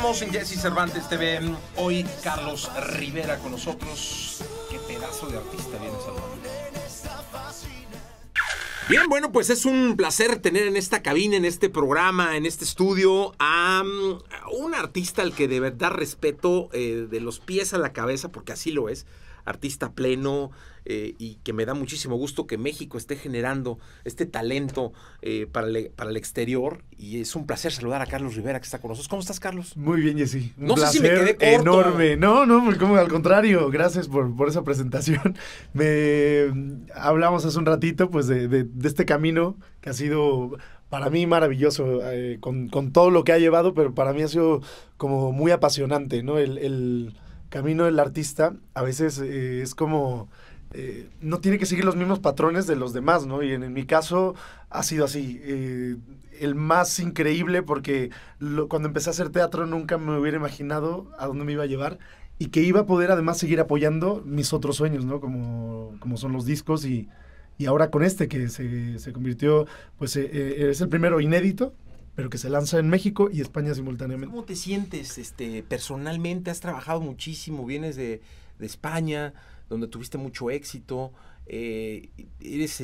Estamos en Jesse Cervantes TV. Hoy Carlos Rivera con nosotros. Qué pedazo de artista viene saludando. Bien, bueno, pues es un placer tener en esta cabina, en este programa, en este estudio a un artista al que de verdad respeto de los pies a la cabeza, porque así lo es. Artista pleno, y que me da muchísimo gusto que México esté generando este talento para el exterior, y es un placer saludar a Carlos Rivera, que está con nosotros. ¿Cómo estás, Carlos? Muy bien, Jessy. Un no placer sé si me quedé corto. Enorme. No, como al contrario. Gracias por esa presentación. Hablamos hace un ratito pues de este camino que ha sido para mí maravilloso, con todo lo que ha llevado, pero para mí ha sido como muy apasionante, ¿no? El camino del artista a veces es como... no tiene que seguir los mismos patrones de los demás, ¿no? Y en mi caso ha sido así. El más increíble porque cuando empecé a hacer teatro nunca me hubiera imaginado a dónde me iba a llevar y que iba a poder además seguir apoyando mis otros sueños, ¿no? Como son los discos y ahora con este que se convirtió, pues es el primero inédito, pero que se lanza en México y España simultáneamente. ¿Cómo te sientes personalmente? Has trabajado muchísimo, vienes de España, donde tuviste mucho éxito. Eres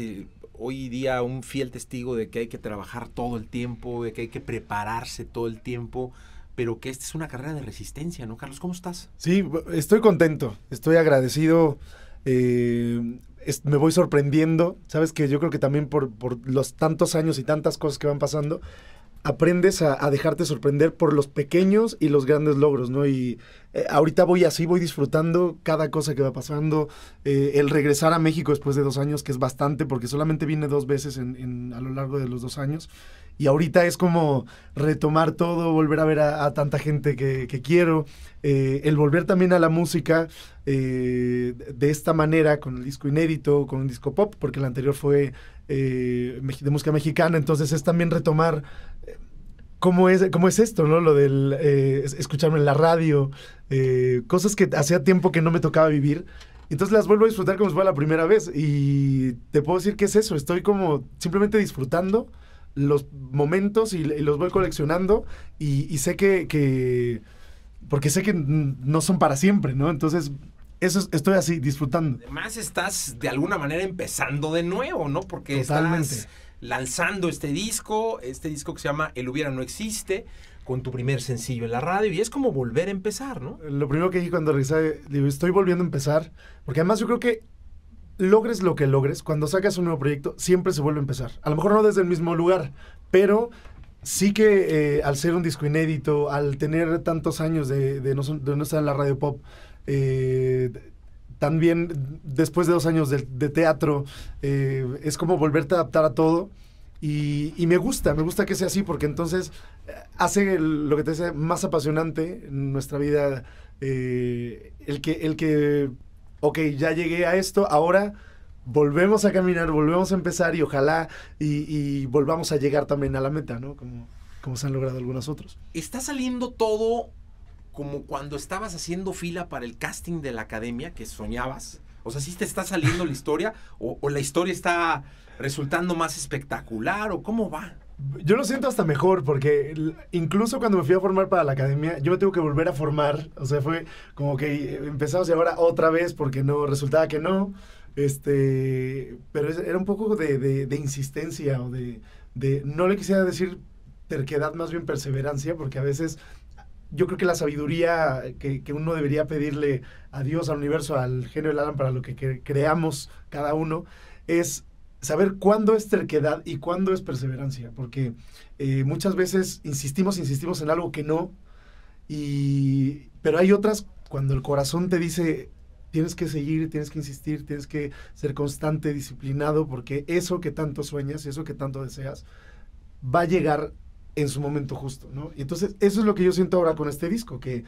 hoy día un fiel testigo de que hay que trabajar todo el tiempo, de que hay que prepararse todo el tiempo, pero que esta es una carrera de resistencia, ¿no, Carlos? ¿Cómo estás? Sí, estoy contento, estoy agradecido. Me voy sorprendiendo. Sabes que yo creo que también por los tantos años y tantas cosas que van pasando, aprendes a dejarte sorprender por los pequeños y los grandes logros, ¿no? Y ahorita voy disfrutando cada cosa que va pasando. El regresar a México después de 2 años, que es bastante, porque solamente vine 2 veces a lo largo de los 2 años. Y ahorita es como retomar todo, volver a ver a tanta gente que quiero. El volver también a la música de esta manera, con el disco inédito, con un disco pop, porque el anterior fue de música mexicana. Entonces es también retomar cómo es esto, ¿no? Lo del escucharme en la radio, cosas que hacía tiempo que no me tocaba vivir. Entonces las vuelvo a disfrutar como si fuera la primera vez. Y te puedo decir que es eso, estoy como simplemente disfrutando los momentos y los voy coleccionando y sé porque sé que no son para siempre, ¿no? Entonces estoy así, disfrutando. Además estás de alguna manera empezando de nuevo, ¿no? Porque totalmente estás lanzando este disco que se llama El Hubiera No Existe, con tu primer sencillo en la radio, y es como volver a empezar, ¿no? Lo primero que dije cuando regresé, digo, estoy volviendo a empezar, porque además yo creo que logres lo que logres, cuando sacas un nuevo proyecto, siempre se vuelve a empezar. A lo mejor no desde el mismo lugar, pero sí que al ser un disco inédito, al tener tantos años de no estar en la radio pop, también después de 2 años de teatro, es como volverte a adaptar a todo. Y me gusta que sea así, porque entonces hace lo que te decía más apasionante en nuestra vida, el que ok, ya llegué a esto, ahora volvemos a caminar, volvemos a empezar y ojalá y volvamos a llegar también a la meta, ¿no? Como se han logrado algunos otros. Está saliendo todo como cuando estabas haciendo fila para el casting de la academia, que soñabas. O sea, ¿sí te está saliendo la historia? ¿O la historia está resultando más espectacular? ¿O cómo va? Yo lo siento hasta mejor, porque incluso cuando me fui a formar para la academia, yo me tengo que volver a formar. O sea, fue como que empezamos y ahora otra vez, porque no, resultaba que no. Pero era un poco de insistencia, o no le quisiera decir terquedad, más bien perseverancia, porque a veces yo creo que la sabiduría que uno debería pedirle a Dios, al universo, al genio del Alan, para lo que creamos cada uno, es saber cuándo es terquedad y cuándo es perseverancia, porque muchas veces insistimos en algo que no, pero hay otras cuando el corazón te dice tienes que seguir, tienes que insistir, tienes que ser constante, disciplinado, porque eso que tanto sueñas, eso que tanto deseas, va a llegar en su momento justo, ¿no? Y entonces eso es lo que yo siento ahora con este disco, que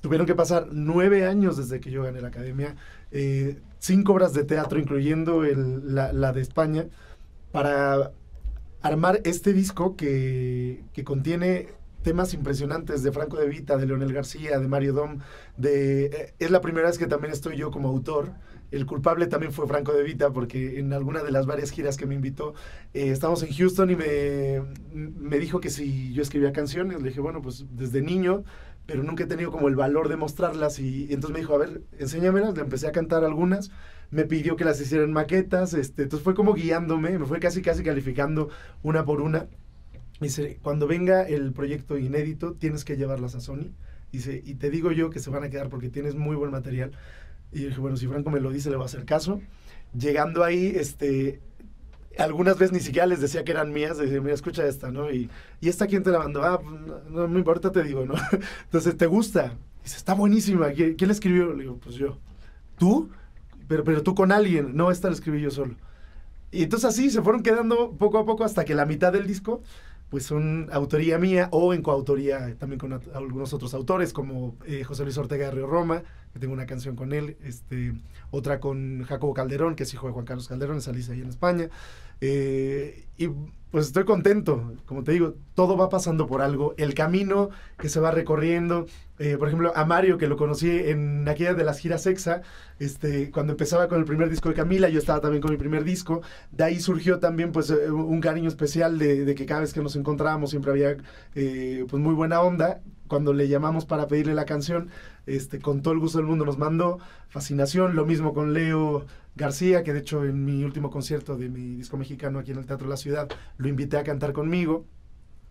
tuvieron que pasar 9 años desde que yo gané la academia, 5 obras de teatro, incluyendo la de España, para armar este disco que contiene temas impresionantes de Franco De Vita, de Leonel García, de Mario Dom. Es la primera vez que también estoy yo como autor. El culpable también fue Franco De Vita, porque en alguna de las varias giras que me invitó, estábamos en Houston y me dijo que si yo escribía canciones. Le dije, bueno, pues desde niño pero nunca he tenido como el valor de mostrarlas y entonces me dijo, a ver, enséñamelas, le empecé a cantar algunas, me pidió que las hiciera en maquetas, entonces fue como guiándome, me fue casi calificando una por una. Dice, cuando venga el proyecto inédito, tienes que llevarlas a Sony. Dice, y te digo yo que se van a quedar porque tienes muy buen material. Y yo dije, bueno, si Franco me lo dice, le voy a hacer caso. Llegando ahí, algunas veces ni siquiera les decía que eran mías, decía, mira, escucha esta, ¿no? Y esta, ¿quién te la mandó? Ah, no me importa, te digo, ¿no? Entonces, ¿te gusta? Dice, está buenísima. ¿Quién la escribió? Le digo, pues yo. ¿Tú? Pero tú con alguien. No, esta la escribí yo solo. Y entonces así se fueron quedando poco a poco hasta que la mitad del disco pues son autoría mía o en coautoría también con algunos otros autores como José Luis Ortega de Río Roma, que tengo una canción con él, otra con Jacobo Calderón, que es hijo de Juan Carlos Calderón, esa hice ahí en España, y pues estoy contento, como te digo, todo va pasando por algo, el camino que se va recorriendo, por ejemplo, a Mario, que lo conocí en aquella de las giras EXA, cuando empezaba con el primer disco de Camila, yo estaba también con mi primer disco, de ahí surgió también pues un cariño especial de que cada vez que nos encontrábamos siempre había pues muy buena onda. Cuando le llamamos para pedirle la canción, con todo el gusto del mundo nos mandó, fascinación, lo mismo con Leo García, que de hecho en mi último concierto de mi disco mexicano aquí en el Teatro de la Ciudad, lo invité a cantar conmigo.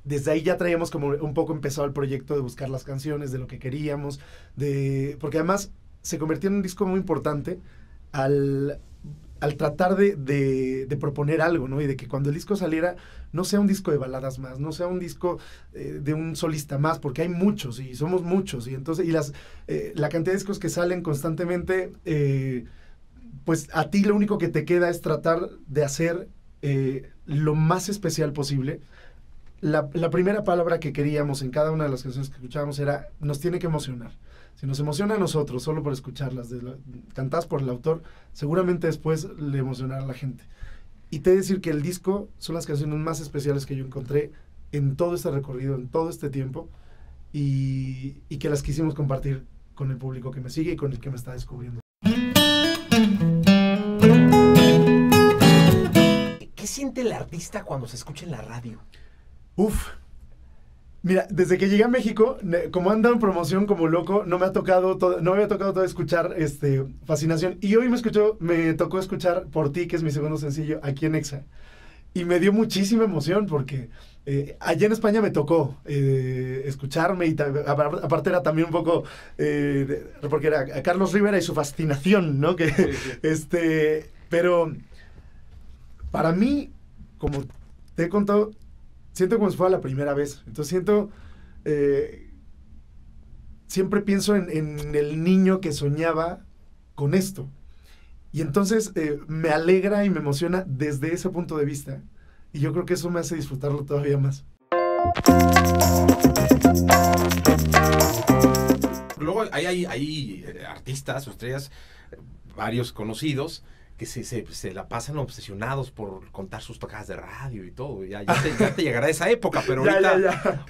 Desde ahí ya traíamos como un poco empezado el proyecto de buscar las canciones, de lo que queríamos, porque además se convirtió en un disco muy importante al tratar de proponer algo, ¿no? Y de que cuando el disco saliera no sea un disco de baladas más, no sea un disco de un solista más, porque hay muchos y somos muchos, y entonces la cantidad de discos que salen constantemente, pues a ti lo único que te queda es tratar de hacer lo más especial posible. La primera palabra que queríamos en cada una de las canciones que escuchábamos era, nos tiene que emocionar. Si nos emociona a nosotros solo por escucharlas, cantadas por el autor, seguramente después le emocionará a la gente. Y te he de decir que el disco son las canciones más especiales que yo encontré en todo este recorrido, en todo este tiempo, y que las quisimos compartir con el público que me sigue y con el que me está descubriendo. ¿Qué siente el artista cuando se escucha en la radio? Mira, desde que llegué a México, como ando en promoción como loco, no me había tocado todo escuchar Fascinación. Y hoy me tocó escuchar Por Ti, que es mi segundo sencillo, aquí en EXA. Y me dio muchísima emoción porque allá en España me tocó escucharme y aparte era también un poco, porque era a Carlos Rivera y su Fascinación, ¿no? Que, sí. Pero para mí, como te he contado, siento como si fuera la primera vez. Entonces siempre pienso en el niño que soñaba con esto. Y entonces me alegra y me emociona desde ese punto de vista. Y yo creo que eso me hace disfrutarlo todavía más. Luego hay artistas o estrellas, varios conocidos, que se la pasan obsesionados por contar sus tocadas de radio y todo. Ya te llegará esa época, pero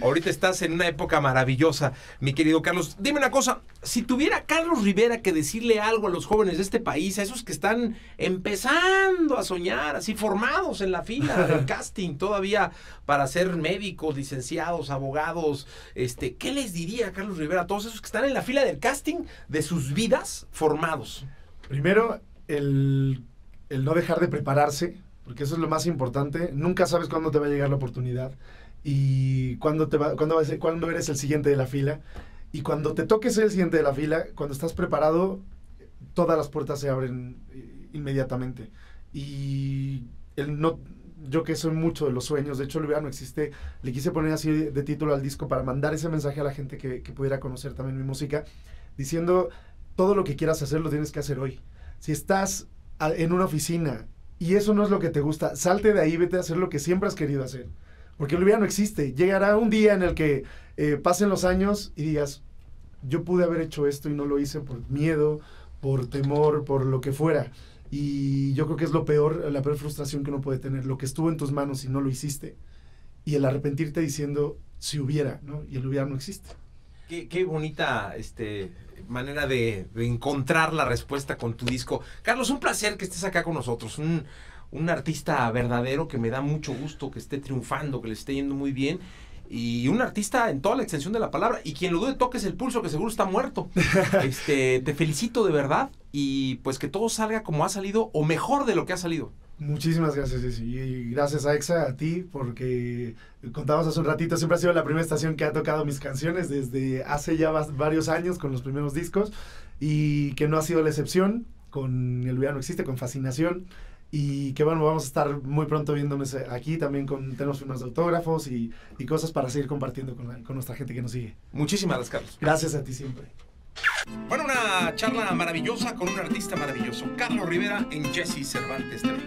ahorita estás en una época maravillosa, mi querido Carlos. Dime una cosa, si tuviera Carlos Rivera que decirle algo a los jóvenes de este país, a esos que están empezando a soñar, así formados en la fila del casting todavía para ser médicos, licenciados, abogados, ¿qué les diría Carlos Rivera a todos esos que están en la fila del casting de sus vidas formados? Primero, el no dejar de prepararse, porque eso es lo más importante. Nunca sabes cuándo te va a llegar la oportunidad y cuándo eres el siguiente de la fila. Y cuando te toque ser el siguiente de la fila, cuando estás preparado, todas las puertas se abren inmediatamente. Y yo que soy mucho de los sueños, de hecho el verano existe, le quise poner así de título al disco para mandar ese mensaje a la gente que pudiera conocer también mi música, diciendo, todo lo que quieras hacer lo tienes que hacer hoy. Si estás en una oficina y eso no es lo que te gusta, salte de ahí, vete a hacer lo que siempre has querido hacer. Porque el olvido no existe. Llegará un día en el que pasen los años y digas, yo pude haber hecho esto y no lo hice por miedo, por temor, por lo que fuera. Y yo creo que es la peor frustración que uno puede tener, lo que estuvo en tus manos y no lo hiciste. Y el arrepentirte diciendo, si hubiera, ¿no? Y el hubiera no existe. Qué bonita manera de encontrar la respuesta con tu disco. Carlos, un placer que estés acá con nosotros. Un artista verdadero que me da mucho gusto que esté triunfando, que le esté yendo muy bien. Y un artista en toda la extensión de la palabra. Y quien lo dude, toques el pulso, que seguro está muerto. Te felicito de verdad. Y pues que todo salga como ha salido o mejor de lo que ha salido. Muchísimas gracias, Ceci. Y gracias a Exa, a ti, porque contabas hace un ratito, siempre ha sido la primera estación que ha tocado mis canciones desde hace ya varios años con los primeros discos, y que no ha sido la excepción con El Vida No Existe, con Fascinación. Y que bueno, vamos a estar muy pronto viéndonos aquí también, tenemos firmas de autógrafos y cosas para seguir compartiendo con nuestra gente que nos sigue. Muchísimas gracias, Carlos. Gracias a ti siempre. Bueno, una charla maravillosa con un artista maravilloso, Carlos Rivera, en Jesse Cervantes TV.